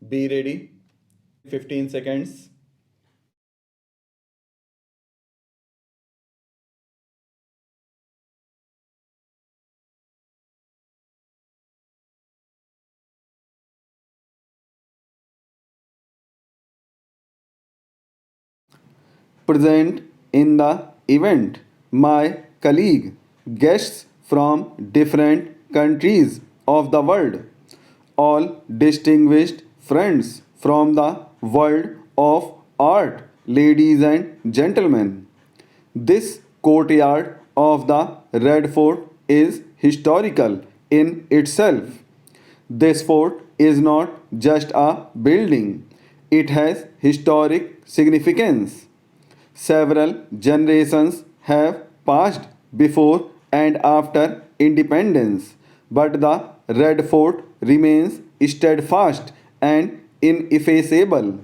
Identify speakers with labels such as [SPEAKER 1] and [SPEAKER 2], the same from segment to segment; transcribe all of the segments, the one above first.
[SPEAKER 1] Be ready. 15 seconds. Present in the event, my colleague, guests from different countries of the world, all distinguished friends from the world of art, ladies and gentlemen. This courtyard of the Red Fort is historical in itself. This fort is not just a building, it has historic significance. Several generations have passed before and after independence, but the Red Fort remains steadfast and ineffaceable.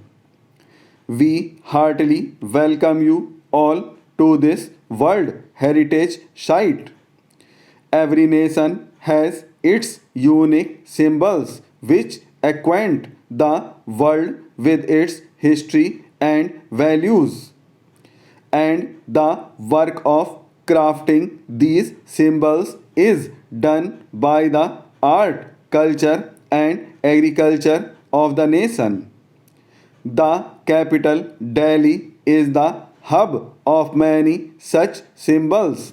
[SPEAKER 1] We heartily welcome you all to this World Heritage Site. Every nation has its unique symbols which acquaint the world with its history and values. And the work of crafting these symbols is done by the art, culture, and agriculture of the nation. The capital, Delhi, is the hub of many such symbols,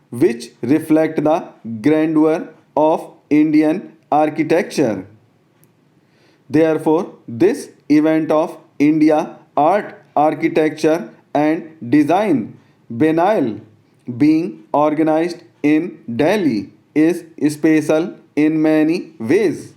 [SPEAKER 1] which reflect the grandeur of Indian architecture. Therefore, this event of India art, architecture, and design biennial being organized in Delhi is special in many ways.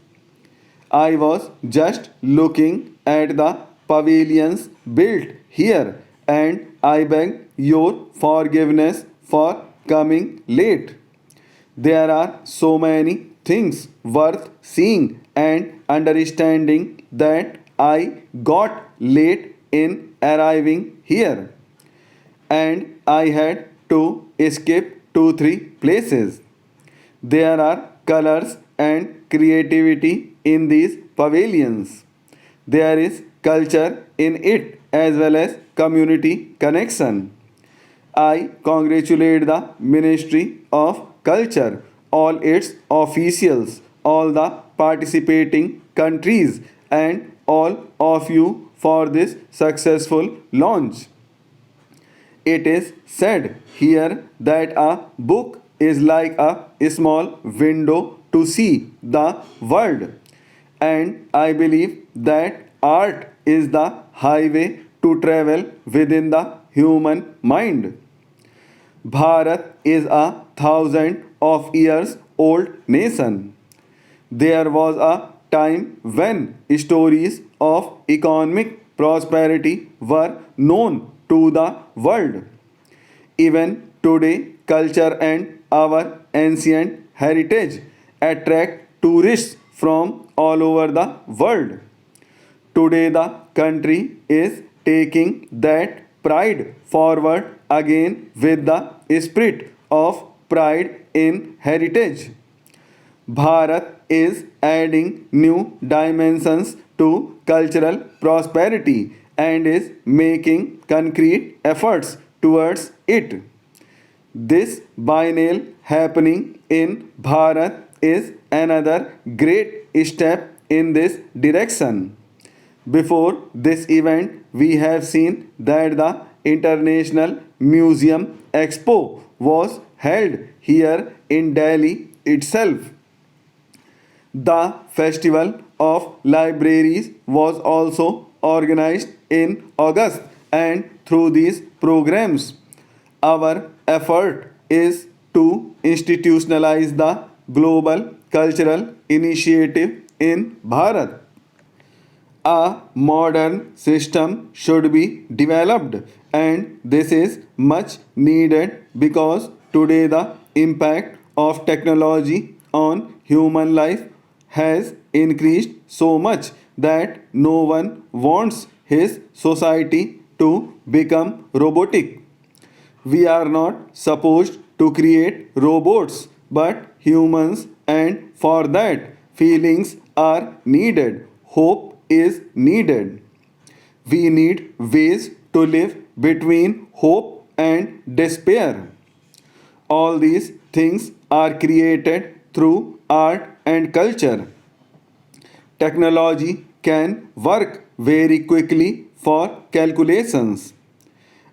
[SPEAKER 1] I was just looking at the pavilions built here and I beg your forgiveness for coming late. There are so many things worth seeing and understanding that I got late in arriving here. And I had to skip 2 3 places. There are colors and creativity in these pavilions. There is culture in it as well as community connection. I congratulate the Ministry of Culture, all its officials, all the participating countries, and all of you for this successful launch. It is said here that a book is like a small window to see the world. And I believe that art is the highway to travel within the human mind. Bharat is a thousand of years old nation. There was a time when stories of economic prosperity were known to the world. Even today, culture and our ancient heritage attract tourists from all over the world. Today, the country is taking that pride forward again with the spirit of pride in heritage. Bharat is adding new dimensions to cultural prosperity and is making concrete efforts towards it. This biennial happening in Bharat is another great step in this direction. Before this event, we have seen that the International Museum Expo was held here in Delhi itself. The Festival of Libraries was also organized in August, and through these programs, our effort is to institutionalize the global cultural initiative in Bharat. A modern system should be developed, and this is much needed because today the impact of technology on human life has increased so much that no one wants his society to become robotic. We are not supposed to create robots but humans, and for that, feelings are needed, hope is needed. We need ways to live between hope and despair. All these things are created through art and culture. Technology can work very quickly for calculations,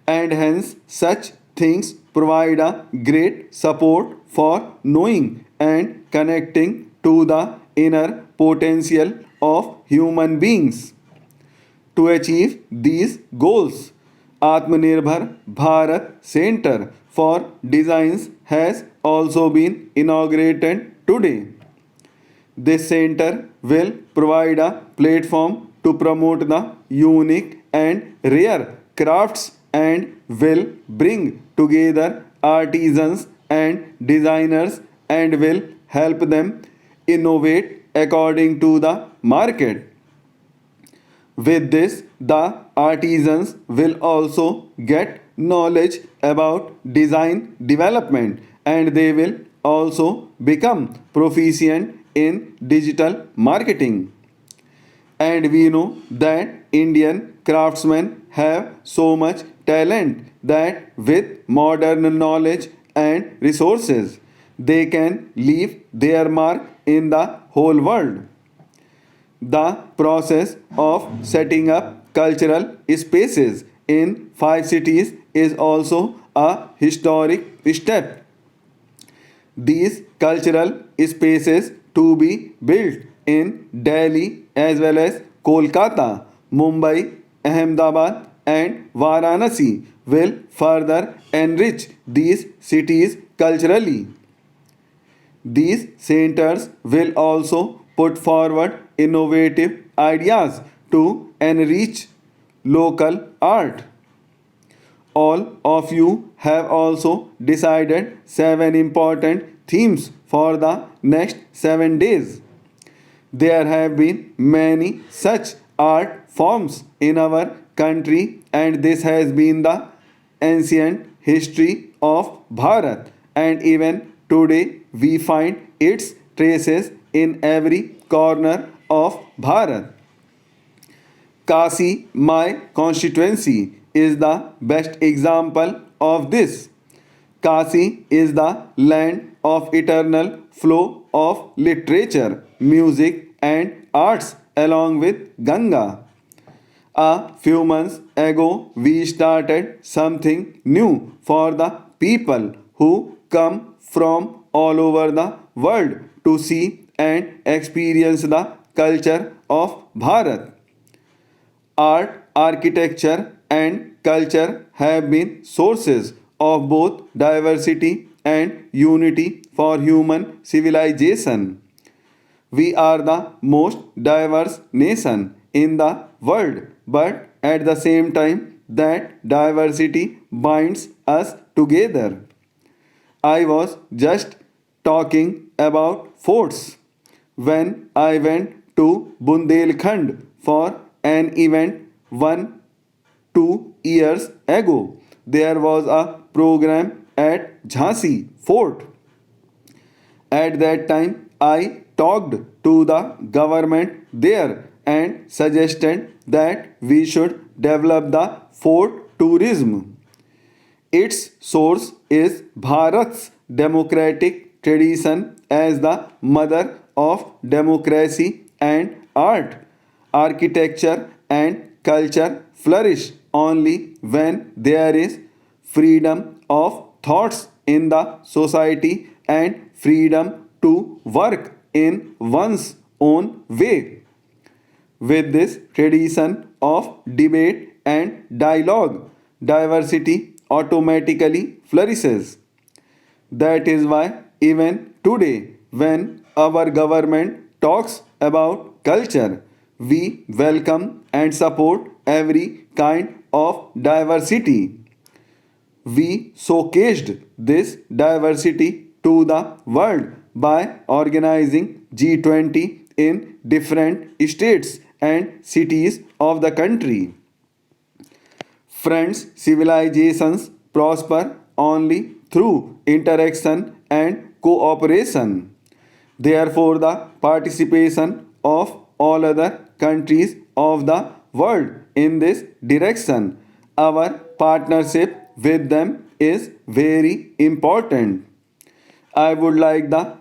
[SPEAKER 1] and hence such things provide a great support for knowing and connecting to the inner potential of human beings. To achieve these goals, Atmanirbhar Bharat Center for Designs has also been inaugurated today. This center will provide a platform to promote the unique and rare crafts and will bring together artisans and designers and will help them innovate according to the market. With this, the artisans will also get knowledge about design development and they will also become proficient in digital marketing. And we know that Indian craftsmen have so much talent that with modern knowledge and resources, they can leave their mark in the whole world. The process of setting up cultural spaces in five cities is also a historic step. These cultural spaces to be built in Delhi as well as Kolkata, Mumbai, Ahmedabad, and Varanasi will further enrich these cities culturally. These centers will also put forward innovative ideas to enrich local art. All of you have also decided 7 important themes for the next 7 days. There have been many such art forms in our country, and this has been the ancient history of Bharat. And even today, we find its traces in every corner of Bharat. Kasi, my constituency, is the best example of this. Kasi is the land of eternal flow of literature, music, and arts along with Ganga. A few months ago, we started something new for the people who come from all over the world to see and experience the culture of Bharat. Art, architecture, and culture have been sources of both diversity and unity for human civilization. We are the most diverse nation in the world, but at the same time, that diversity binds us together. I was just talking about forts when I went to Bundelkhand for an event 1 2 years ago. There was a program at Jhansi Fort. At that time, I talked to the government there and suggested that we should develop the fort tourism. Its source is Bharat's democratic tradition as the mother of democracy and art. Architecture and culture flourish only when there is freedom of thoughts in the society and freedom to work in one's own way. With this tradition of debate and dialogue, diversity automatically flourishes. That is why, even today, when our government talks about culture, we welcome and support every kind of diversity. We showcased this diversity to the world by organizing G20 in different states and cities of the country. Friends, civilizations prosper only through interaction and cooperation. Therefore, the participation of all other countries of the world in this direction. Our partnership with them is very important. I would like the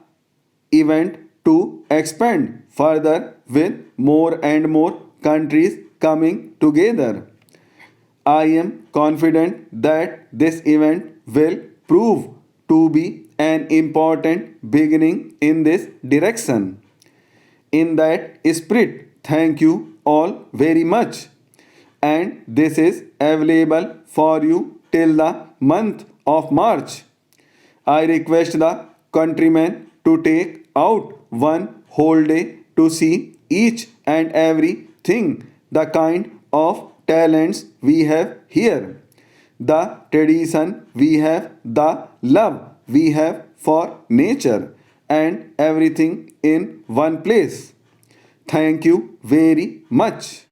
[SPEAKER 1] event to expand further with more and more countries coming together. I am confident that this event will prove to be an important beginning in this direction. In that spirit, thank you all very much. And this is available for you till the month of March. I request the countrymen to take out one whole day to see each and everything, the kind of talents we have here, the tradition we have, the love we have for nature, and everything in one place. Thank you very much.